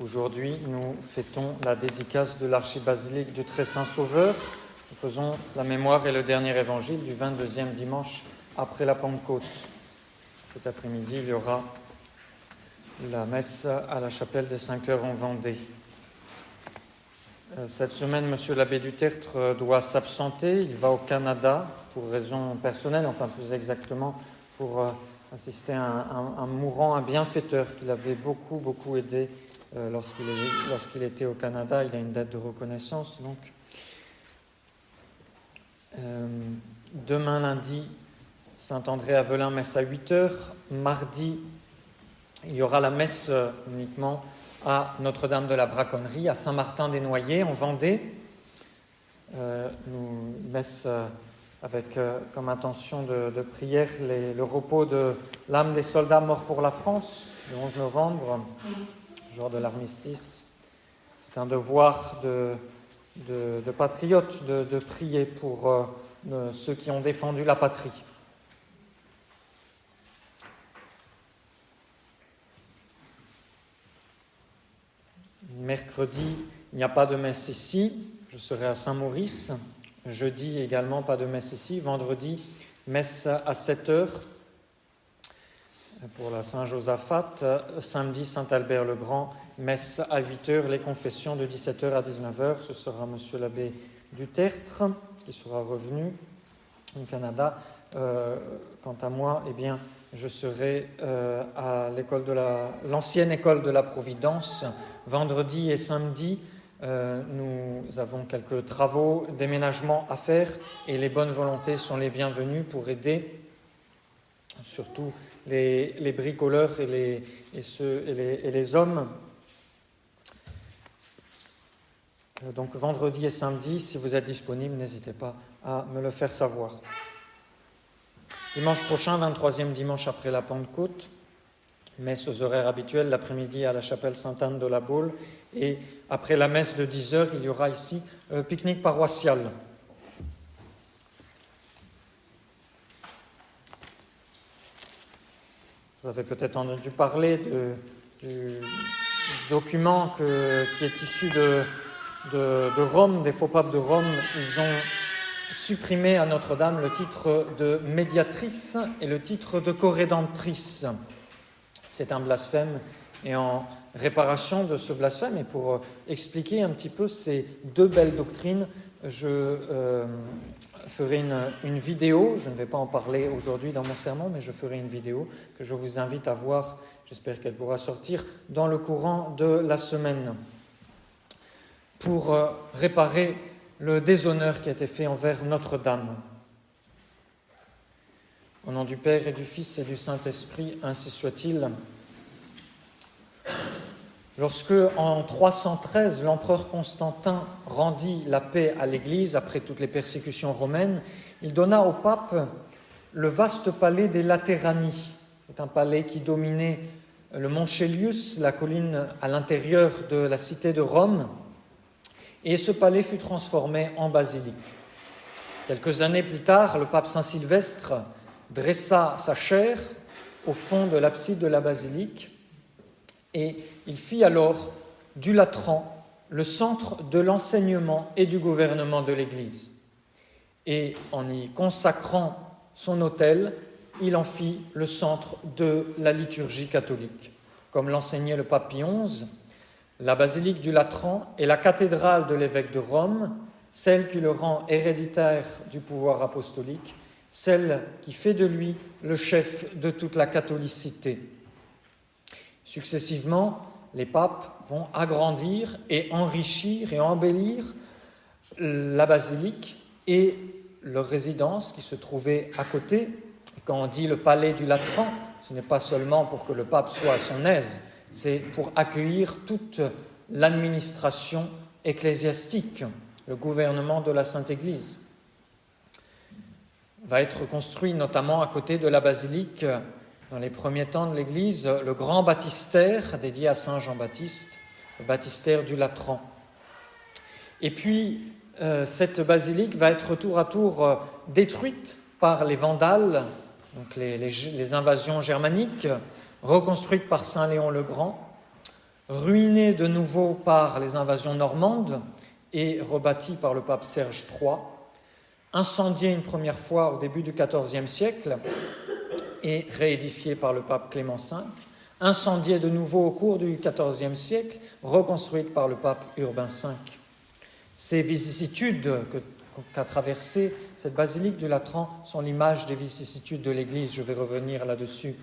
Aujourd'hui, nous fêtons la dédicace de l'archibasilique du Très-Saint-Sauveur. Nous faisons la mémoire et le dernier évangile du 22e dimanche après la Pentecôte. Cet après-midi, il y aura la messe à la chapelle des 5 heures en Vendée. Cette semaine, M. l'abbé du Tertre doit s'absenter. Il va au Canada pour raisons personnelles, enfin plus exactement pour assister à un mourant, un bienfaiteur qui l'avait beaucoup aidé lorsqu'il était au Canada. Il a une date de reconnaissance. Donc, demain lundi, Saint-André à Velin, messe à 8 heures. Mardi, il y aura la messe uniquement à Notre-Dame de la Braconnerie, à Saint-Martin-des-Noyers, en Vendée. Nous messe avec comme intention de prière le repos de l'âme des soldats morts pour la France, le 11 novembre, jour de l'armistice. C'est un devoir de patriote de prier pour ceux qui ont défendu la patrie. Mercredi, il n'y a pas de messe ici, je serai à Saint-Maurice. Jeudi également, pas de messe ici. Vendredi, messe à 7 heures pour la Saint-Josaphat. Samedi, Saint-Albert-le-Grand, messe à 8 heures. Les confessions de 17 heures à 19 heures. Ce sera M. l'abbé du Tertre qui sera revenu au Canada. Quant à moi, eh bien, je serai à l'ancienne école de la Providence. Vendredi et samedi, nous avons quelques travaux, déménagements à faire et les bonnes volontés sont les bienvenues pour aider surtout les bricoleurs et les hommes. Donc vendredi et samedi, si vous êtes disponibles, n'hésitez pas à me le faire savoir. Dimanche prochain, 23e dimanche après la Pentecôte, messe aux horaires habituels, l'après-midi à la chapelle Sainte-Anne de la Baule. Et après la messe de 10 heures, il y aura ici pique-nique paroissial. Vous avez peut-être entendu parler du document qui est issu de Rome, des faux papes de Rome. Ils ont supprimé à Notre-Dame le titre de médiatrice et le titre de corédemptrice. C'est un blasphème, et en réparation de ce blasphème, et pour expliquer un petit peu ces deux belles doctrines, je ferai une vidéo. Je ne vais pas en parler aujourd'hui dans mon sermon, mais je ferai une vidéo que je vous invite à voir. J'espère qu'elle pourra sortir dans le courant de la semaine pour réparer le déshonneur qui a été fait envers Notre-Dame. Au nom du Père et du Fils et du Saint-Esprit, ainsi soit-il. Lorsque, en 313, l'empereur Constantin rendit la paix à l'Église après toutes les persécutions romaines, il donna au pape le vaste palais des Latéranies. C'est un palais qui dominait le mont Chélius, la colline à l'intérieur de la cité de Rome, et ce palais fut transformé en basilique. Quelques années plus tard, le pape Saint-Sylvestre dressa sa chaire au fond de l'abside de la basilique et il fit alors du Latran le centre de l'enseignement et du gouvernement de l'Église. Et en y consacrant son autel, il en fit le centre de la liturgie catholique. Comme l'enseignait le pape Pie XI, la basilique du Latran est la cathédrale de l'évêque de Rome, celle qui le rend héréditaire du pouvoir apostolique, celle qui fait de lui le chef de toute la catholicité. Successivement, les papes vont agrandir et enrichir et embellir la basilique et leur résidence qui se trouvait à côté. Et quand on dit le palais du Latran, ce n'est pas seulement pour que le pape soit à son aise, c'est pour accueillir toute l'administration ecclésiastique, le gouvernement de la Sainte Église. Va être construit notamment à côté de la basilique, dans les premiers temps de l'Église, le grand baptistère dédié à Saint Jean-Baptiste, le baptistère du Latran. Et puis, cette basilique va être tour à tour détruite par les Vandales, donc les invasions germaniques, reconstruite par Saint Léon le Grand. ruiné de nouveau par les invasions normandes et rebâti par le pape Serge III, incendié une première fois au début du XIVe siècle et réédifié par le pape Clément V, incendié de nouveau au cours du XIVe siècle, reconstruite par le pape Urbain V. Ces vicissitudes qu'a traversées cette basilique du Latran sont l'image des vicissitudes de l'Église, je vais revenir là-dessus.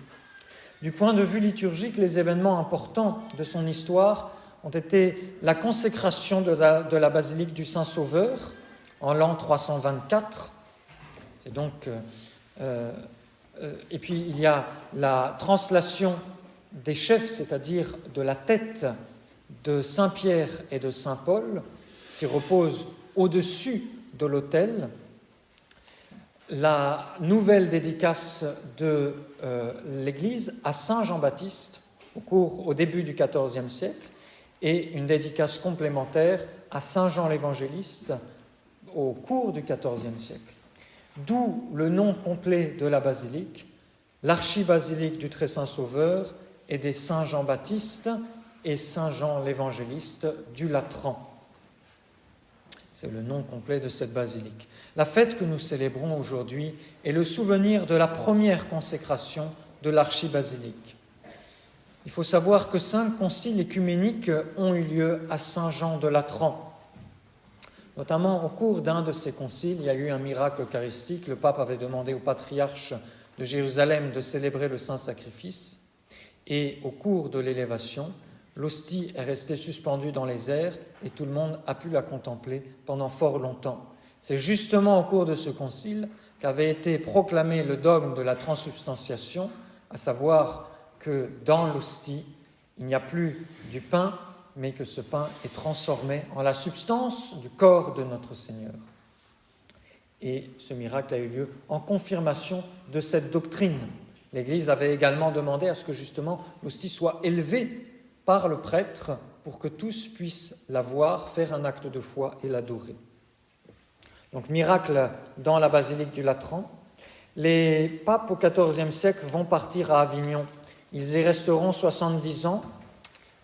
Du point de vue liturgique, les événements importants de son histoire ont été la consécration de la basilique du Saint-Sauveur en l'an 324. C'est donc, et puis il y a la translation des chefs, c'est-à-dire de la tête de Saint-Pierre et de Saint-Paul, qui repose au-dessus de l'autel, la nouvelle dédicace de l'Église à Saint Jean-Baptiste au début du XIVe siècle et une dédicace complémentaire à Saint Jean l'Évangéliste au cours du XIVe siècle. D'où le nom complet de la basilique, l'archibasilique du Très-Saint Sauveur et des Saint Jean-Baptiste et Saint Jean l'Évangéliste du Latran. C'est le nom complet de cette basilique. La fête que nous célébrons aujourd'hui est le souvenir de la première consécration de l'archibasilique. Il faut savoir que 5 conciles écuméniques ont eu lieu à Saint-Jean de Latran. Notamment au cours d'un de ces conciles, il y a eu un miracle eucharistique. Le pape avait demandé au patriarche de Jérusalem de célébrer le Saint-Sacrifice. Et au cours de l'élévation, l'hostie est restée suspendue dans les airs et tout le monde a pu la contempler pendant fort longtemps. C'est justement au cours de ce concile qu'avait été proclamé le dogme de la transsubstantiation, à savoir que dans l'hostie, il n'y a plus du pain, mais que ce pain est transformé en la substance du corps de notre Seigneur. Et ce miracle a eu lieu en confirmation de cette doctrine. L'Église avait également demandé à ce que justement l'hostie soit élevée par le prêtre pour que tous puissent la voir, faire un acte de foi et l'adorer. Donc, miracle dans la basilique du Latran. Les papes au XIVe siècle vont partir à Avignon. Ils y resteront 70 ans.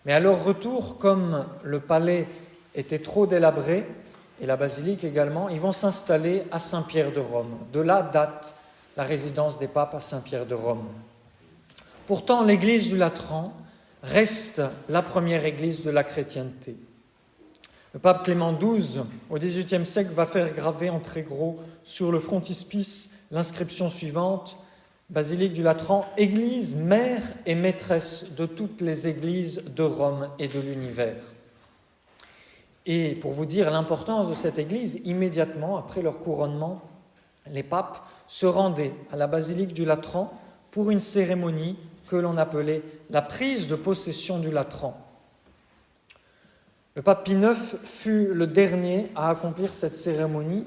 Mais à leur retour, comme le palais était trop délabré, et la basilique également, ils vont s'installer à Saint-Pierre de Rome. De là date la résidence des papes à Saint-Pierre de Rome. Pourtant, l'église du Latran reste la première église de la chrétienté. Le pape Clément XII, au XVIIIe siècle, va faire graver en très gros sur le frontispice l'inscription suivante: Basilique du Latran, église, mère et maîtresse de toutes les églises de Rome et de l'univers. Et pour vous dire l'importance de cette église, immédiatement après leur couronnement, les papes se rendaient à la basilique du Latran pour une cérémonie que l'on appelait la prise de possession du Latran. Le pape Pie IX fut le dernier à accomplir cette cérémonie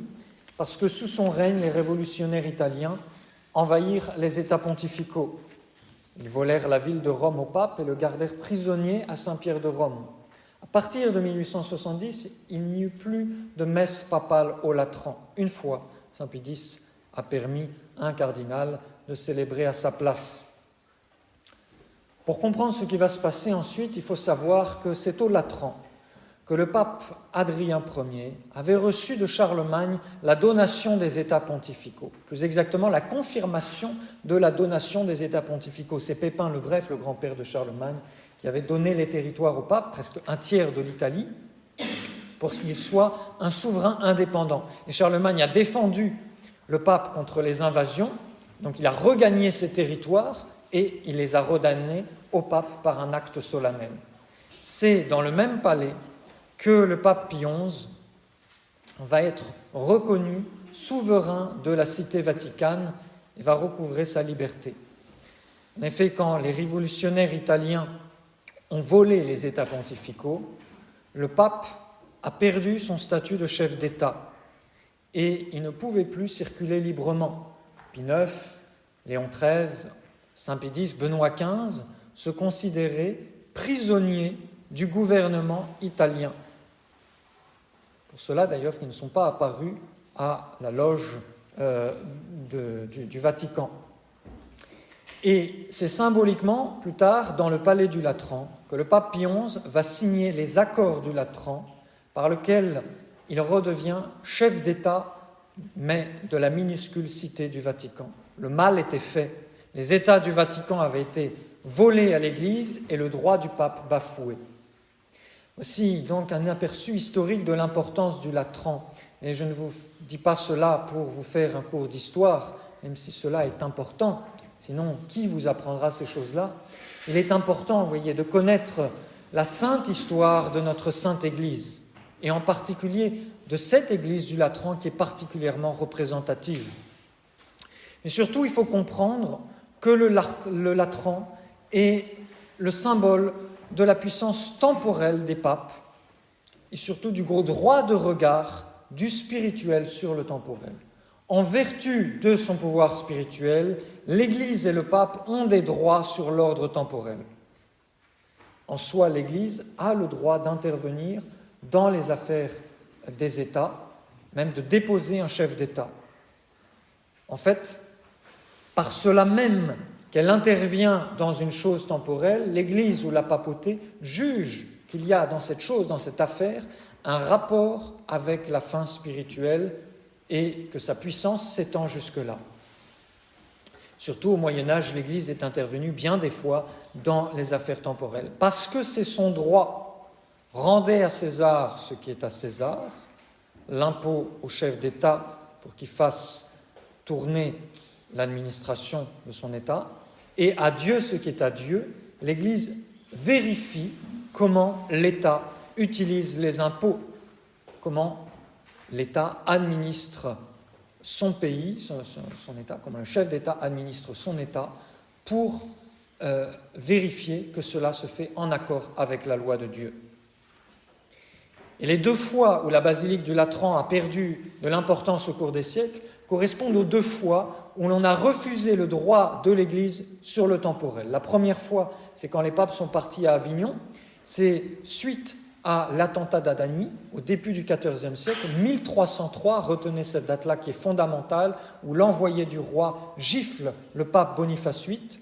parce que sous son règne, les révolutionnaires italiens envahirent les États pontificaux. Ils volèrent la ville de Rome au pape et le gardèrent prisonnier à Saint-Pierre de Rome. À partir de 1870, il n'y eut plus de messe papale au Latran. Une fois, Saint Pie X a permis à un cardinal de célébrer à sa place. Pour comprendre ce qui va se passer ensuite, il faut savoir que c'est au Latran que le pape Adrien Ier avait reçu de Charlemagne la donation des États pontificaux, plus exactement la confirmation de la donation des États pontificaux. C'est Pépin le Bref, le grand-père de Charlemagne, qui avait donné les territoires au pape, presque un tiers de l'Italie, pour qu'il soit un souverain indépendant. Et Charlemagne a défendu le pape contre les invasions, donc il a regagné ces territoires et il les a redonnés au pape par un acte solennel. C'est dans le même palais que le pape Pie XI va être reconnu souverain de la cité vaticane et va recouvrer sa liberté. En effet, quand les révolutionnaires italiens ont volé les États pontificaux, le pape a perdu son statut de chef d'État et il ne pouvait plus circuler librement. Pie IX, Léon XIII, Saint Pie X, Benoît XV se considéraient prisonniers du gouvernement italien. Pour cela, d'ailleurs, qu'ils ne sont pas apparus à la loge du Vatican. Et c'est symboliquement, plus tard, dans le palais du Latran, que le pape Pie XI va signer les accords du Latran, par lesquels il redevient chef d'État, mais de la minuscule cité du Vatican. Le mal était fait. Les États du Vatican avaient été volés à l'Église et le droit du pape bafoué. Voici donc un aperçu historique de l'importance du Latran. Et je ne vous dis pas cela pour vous faire un cours d'histoire, même si cela est important. Sinon, qui vous apprendra ces choses-là? Il est important, vous voyez, de connaître la sainte histoire de notre sainte Église, et en particulier de cette Église du Latran qui est particulièrement représentative. Et surtout, il faut comprendre que le Latran est le symbole de la puissance temporelle des papes et surtout du gros droit de regard du spirituel sur le temporel. En vertu de son pouvoir spirituel, l'Église et le pape ont des droits sur l'ordre temporel. En soi, l'Église a le droit d'intervenir dans les affaires des États, même de déposer un chef d'État. En fait, par cela même qu'elle intervient dans une chose temporelle, l'Église ou la papauté juge qu'il y a dans cette chose, dans cette affaire, un rapport avec la fin spirituelle et que sa puissance s'étend jusque-là. Surtout au Moyen-Âge, l'Église est intervenue bien des fois dans les affaires temporelles. Parce que c'est son droit, rendez à César ce qui est à César, l'impôt au chef d'État pour qu'il fasse tourner l'administration de son État, et à Dieu ce qui est à Dieu, l'Église vérifie comment l'État utilise les impôts, comment l'État administre son pays, son État, comment le chef d'État administre son État pour vérifier que cela se fait en accord avec la loi de Dieu. Et les 2 fois où la basilique du Latran a perdu de l'importance au cours des siècles correspondent aux 2 fois où l'on a refusé le droit de l'Église sur le temporel. La première fois, c'est quand les papes sont partis à Avignon. C'est suite à l'attentat d'Adani, au début du XIVe siècle, 1303, retenez cette date-là qui est fondamentale, où l'envoyé du roi gifle le pape Boniface VIII,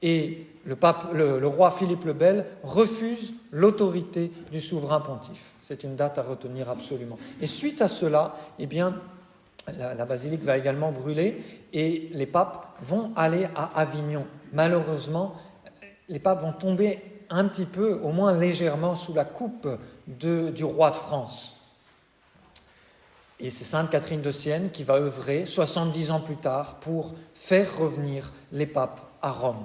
et le roi Philippe le Bel refuse l'autorité du souverain pontife. C'est une date à retenir absolument. Et suite à cela, eh bien, la basilique va également brûler et les papes vont aller à Avignon. Malheureusement, les papes vont tomber un petit peu, au moins légèrement, sous la coupe du roi de France. Et c'est Sainte Catherine de Sienne qui va œuvrer 70 ans plus tard pour faire revenir les papes à Rome.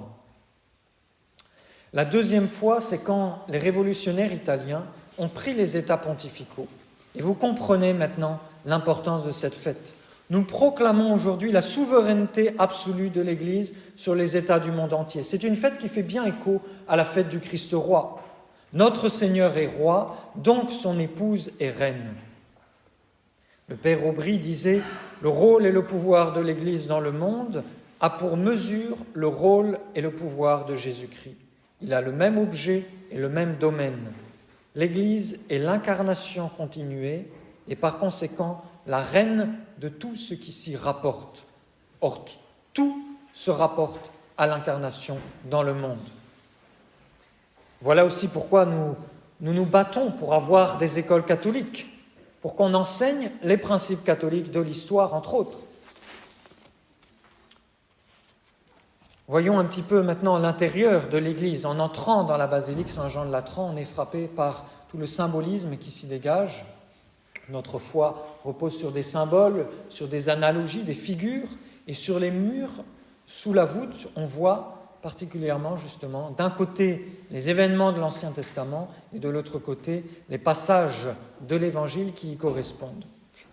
La deuxième fois, c'est quand les révolutionnaires italiens ont pris les États pontificaux. Et vous comprenez maintenant l'importance de cette fête. Nous proclamons aujourd'hui la souveraineté absolue de l'Église sur les États du monde entier. C'est une fête qui fait bien écho à la fête du Christ roi. Notre Seigneur est roi, donc son épouse est reine. Le Père Aubry disait « Le rôle et le pouvoir de l'Église dans le monde a pour mesure le rôle et le pouvoir de Jésus-Christ. Il a le même objet et le même domaine. L'Église est l'incarnation continuée et par conséquent la reine de tout ce qui s'y rapporte. Or, tout se rapporte à l'incarnation dans le monde. Voilà aussi pourquoi nous battons pour avoir des écoles catholiques, pour qu'on enseigne les principes catholiques de l'histoire, entre autres. Voyons un petit peu maintenant l'intérieur de l'Église. En entrant dans la basilique Saint-Jean de Latran, on est frappé par tout le symbolisme qui s'y dégage. Notre foi repose sur des symboles, sur des analogies, des figures, et sur les murs, sous la voûte, on voit particulièrement justement, d'un côté, les événements de l'Ancien Testament, et de l'autre côté, les passages de l'Évangile qui y correspondent.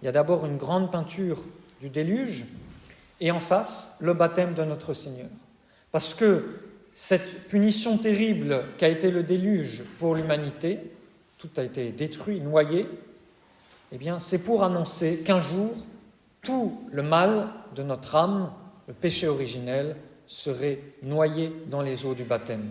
Il y a d'abord une grande peinture du déluge, et en face, le baptême de notre Seigneur. Parce que cette punition terrible qu'a été le déluge pour l'humanité, tout a été détruit, noyé, eh bien, c'est pour annoncer qu'un jour, tout le mal de notre âme, le péché originel, serait noyé dans les eaux du baptême.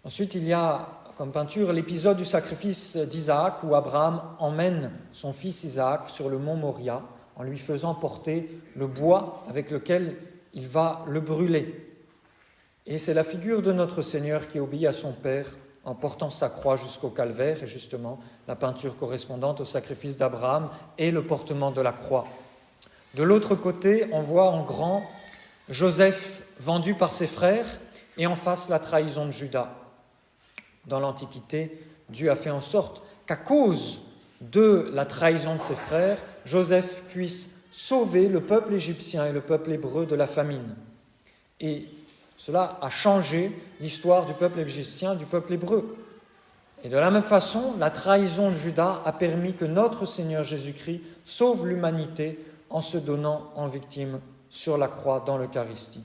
Ensuite, il y a comme peinture l'épisode du sacrifice d'Isaac, où Abraham emmène son fils Isaac sur le mont Moria en lui faisant porter le bois avec lequel il va le brûler. Et c'est la figure de notre Seigneur qui obéit à son Père en portant sa croix jusqu'au calvaire, et justement la peinture correspondante au sacrifice d'Abraham et le portement de la croix. De l'autre côté, on voit en grand Joseph vendu par ses frères et en face la trahison de Judas. Dans l'Antiquité, Dieu a fait en sorte qu'à cause de la trahison de ses frères, Joseph puisse sauver le peuple égyptien et le peuple hébreu de la famine. Et cela a changé l'histoire du peuple égyptien, du peuple hébreu. Et de la même façon, la trahison de Judas a permis que notre Seigneur Jésus-Christ sauve l'humanité en se donnant en victime sur la croix dans l'Eucharistie.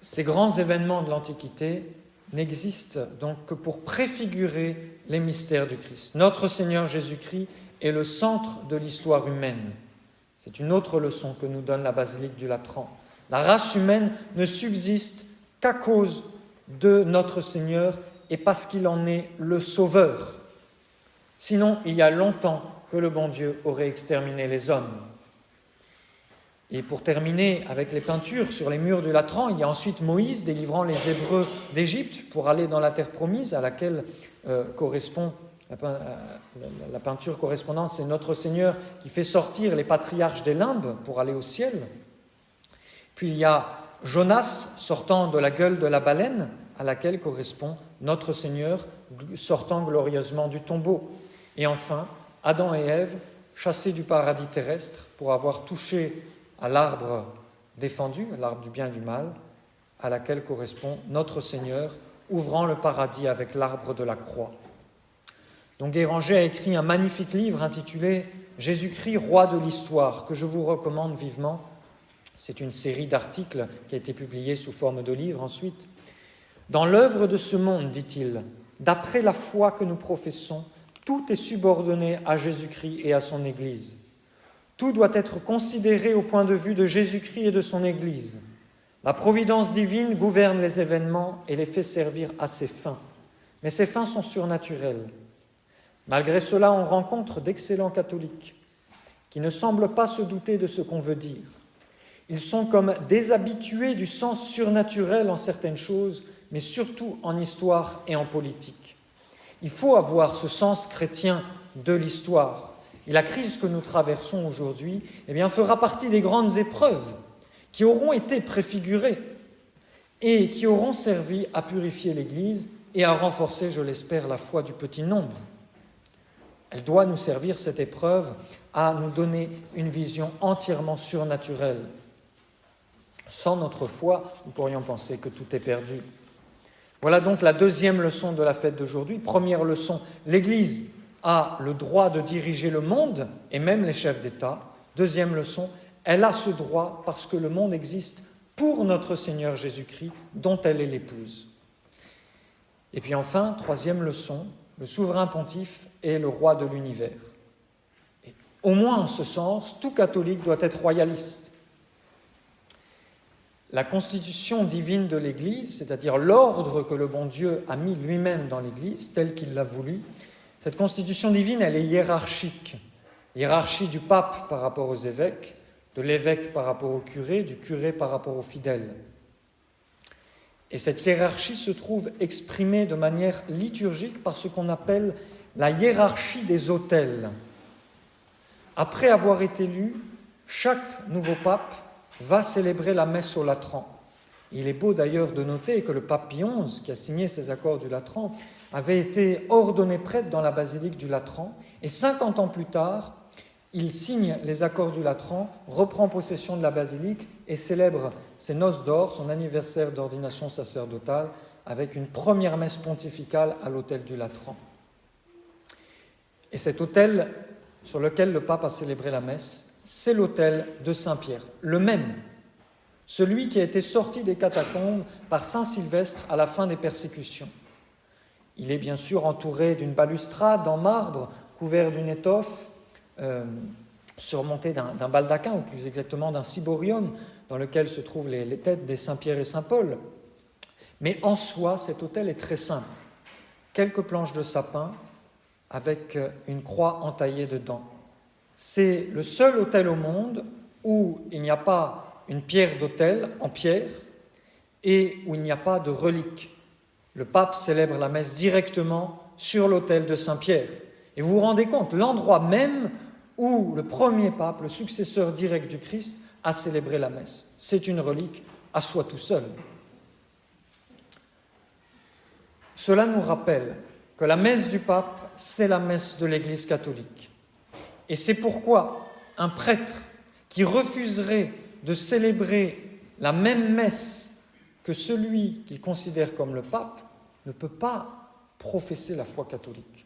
Ces grands événements de l'Antiquité n'existent donc que pour préfigurer les mystères du Christ. Notre Seigneur Jésus-Christ est le centre de l'histoire humaine. C'est une autre leçon que nous donne la basilique du Latran. La race humaine ne subsiste qu'à cause de notre Seigneur et parce qu'il en est le sauveur. Sinon, il y a longtemps que le bon Dieu aurait exterminé les hommes. Et pour terminer avec les peintures sur les murs du Latran, il y a ensuite Moïse délivrant les Hébreux d'Égypte pour aller dans la terre promise à laquelle correspond la peinture correspondante, c'est notre Seigneur qui fait sortir les patriarches des limbes pour aller au ciel. Puis il y a Jonas sortant de la gueule de la baleine à laquelle correspond notre Seigneur sortant glorieusement du tombeau. Et enfin, Adam et Ève chassés du paradis terrestre pour avoir touché à l'arbre défendu, l'arbre du bien et du mal, à laquelle correspond notre Seigneur, ouvrant le paradis avec l'arbre de la croix. Donc Guéranger a écrit un magnifique livre intitulé « Jésus-Christ, roi de l'histoire » que je vous recommande vivement. C'est une série d'articles qui a été publiée sous forme de livre ensuite. Dans l'œuvre de ce monde, dit-il, d'après la foi que nous professons, tout est subordonné à Jésus-Christ et à son Église. Tout doit être considéré au point de vue de Jésus-Christ et de son Église. La providence divine gouverne les événements et les fait servir à ses fins. Mais ces fins sont surnaturelles. Malgré cela, on rencontre d'excellents catholiques qui ne semblent pas se douter de ce qu'on veut dire. Ils sont comme déshabitués du sens surnaturel en certaines choses, mais surtout en histoire et en politique. Il faut avoir ce sens chrétien de l'histoire. Et la crise que nous traversons aujourd'hui fera partie des grandes épreuves qui auront été préfigurées et qui auront servi à purifier l'Église et à renforcer, je l'espère, la foi du petit nombre. Elle doit nous servir, cette épreuve, à nous donner une vision entièrement surnaturelle. Sans notre foi, nous pourrions penser que tout est perdu. Voilà donc la deuxième leçon de la fête d'aujourd'hui. Première leçon, l'Église a le droit de diriger le monde et même les chefs d'État. Deuxième leçon, elle a ce droit parce que le monde existe pour notre Seigneur Jésus-Christ, dont elle est l'épouse. Et puis enfin, troisième leçon, le souverain pontife est le roi de l'univers. Et au moins en ce sens, tout catholique doit être royaliste. La constitution divine de l'Église, c'est-à-dire l'ordre que le bon Dieu a mis lui-même dans l'Église, tel qu'il l'a voulu, cette constitution divine, elle est hiérarchique. Hiérarchie du pape par rapport aux évêques, de l'évêque par rapport au curé, du curé par rapport aux fidèles. Et cette hiérarchie se trouve exprimée de manière liturgique par ce qu'on appelle la hiérarchie des autels. Après avoir été élu, chaque nouveau pape va célébrer la messe au Latran. Il est beau d'ailleurs de noter que le pape Pie XI, qui a signé ces accords du Latran, avait été ordonné prêtre dans la basilique du Latran, et 50 ans plus tard, il signe les accords du Latran, reprend possession de la basilique et célèbre ses noces d'or, son anniversaire d'ordination sacerdotale, avec une première messe pontificale à l'autel du Latran. Et cet autel sur lequel le pape a célébré la messe, c'est l'autel de Saint-Pierre, le même, celui qui a été sorti des catacombes par Saint Sylvestre à la fin des persécutions. Il est bien sûr entouré d'une balustrade en marbre, couvert d'une étoffe, surmonté d'un baldaquin, ou plus exactement d'un ciborium, dans lequel se trouvent les têtes des Saint-Pierre et Saint-Paul. Mais en soi, cet autel est très simple. Quelques planches de sapin avec une croix entaillée dedans. C'est le seul autel au monde où il n'y a pas une pierre d'autel en pierre et où il n'y a pas de relique. Le pape célèbre la messe directement sur l'autel de Saint-Pierre. Et vous vous rendez compte, l'endroit même où le premier pape, le successeur direct du Christ, a célébré la messe. C'est une relique à soi tout seul. Cela nous rappelle que la messe du pape, c'est la messe de l'Église catholique. Et c'est pourquoi un prêtre qui refuserait de célébrer la même messe que celui qu'il considère comme le pape ne peut pas professer la foi catholique.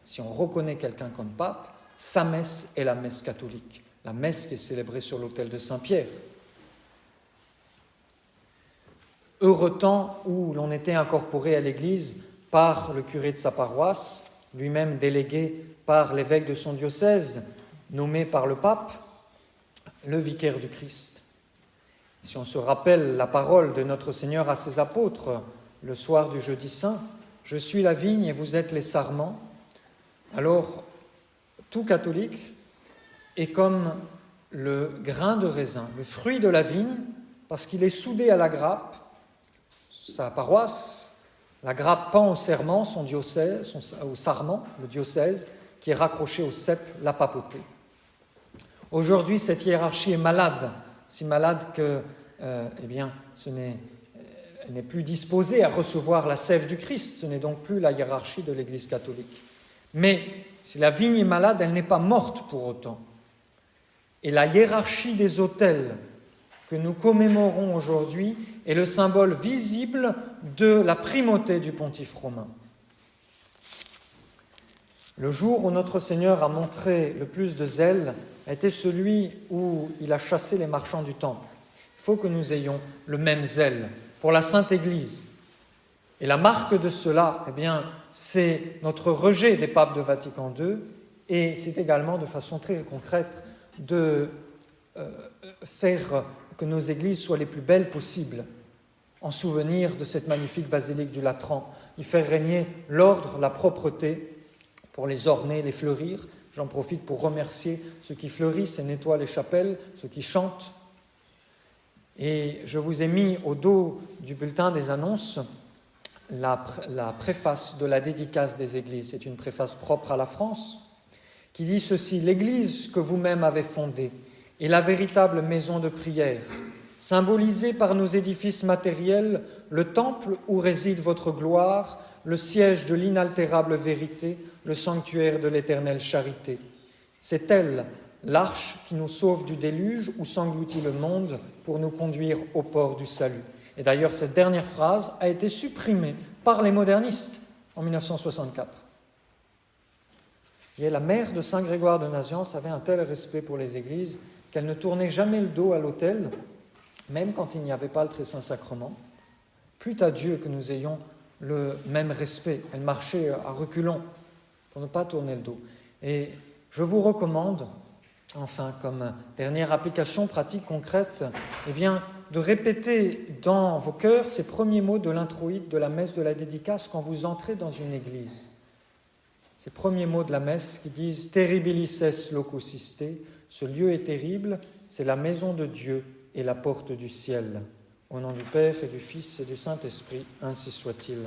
Si on reconnaît quelqu'un comme pape, sa messe est la messe catholique, la messe qui est célébrée sur l'autel de Saint-Pierre. Heureux temps où l'on était incorporé à l'Église par le curé de sa paroisse, lui-même délégué par l'évêque de son diocèse, nommé par le pape, le vicaire du Christ. Si on se rappelle la parole de notre Seigneur à ses apôtres le soir du jeudi saint, « Je suis la vigne et vous êtes les sarments », alors tout catholique est comme le grain de raisin, le fruit de la vigne, parce qu'il est soudé à la grappe, sa paroisse, la grappe pend au serment, son diocèse, au sarment, le diocèse, qui est raccroché au cep, la papauté. Aujourd'hui, cette hiérarchie est malade, si malade que, elle n'est plus disposée à recevoir la sève du Christ. Ce n'est donc plus la hiérarchie de l'Église catholique. Mais si la vigne est malade, elle n'est pas morte pour autant. Et la hiérarchie des autels que nous commémorons aujourd'hui est le symbole visible de la primauté du pontife romain. Le jour où notre Seigneur a montré le plus de zèle a été celui où il a chassé les marchands du temple. Il faut que nous ayons le même zèle pour la Sainte Église. Et la marque de cela, c'est notre rejet des papes de Vatican II et c'est également de façon très concrète de faire que nos églises soient les plus belles possibles en souvenir de cette magnifique basilique du Latran, y faire régner l'ordre, la propreté pour les orner, les fleurir. J'en profite pour remercier ceux qui fleurissent et nettoient les chapelles, ceux qui chantent. Et je vous ai mis au dos du bulletin des annonces la préface de la dédicace des églises. C'est une préface propre à la France qui dit ceci: « L'église que vous-même avez fondée est la véritable maison de prière, symbolisée par nos édifices matériels, le temple où réside votre gloire, le siège de l'inaltérable vérité, le sanctuaire de l'éternelle charité. C'est elle, l'arche qui nous sauve du déluge où s'engloutit le monde pour nous conduire au port du salut. » Et d'ailleurs, cette dernière phrase a été supprimée par les modernistes en 1964. Et la mère de Saint Grégoire de Nazianze avait un tel respect pour les églises qu'elle ne tournait jamais le dos à l'autel, même quand il n'y avait pas le très saint sacrement. Plût à Dieu que nous ayons le même respect. Elle marchait à reculons pour ne pas tourner le dos. Et je vous recommande, enfin, comme dernière application pratique concrète, de répéter dans vos cœurs ces premiers mots de l'introïte de la messe de la dédicace quand vous entrez dans une église. Ces premiers mots de la messe qui disent « Terribilis est locus iste », ce lieu est terrible, c'est la maison de Dieu et la porte du ciel. Au nom du Père et du Fils et du Saint-Esprit, ainsi soit-il.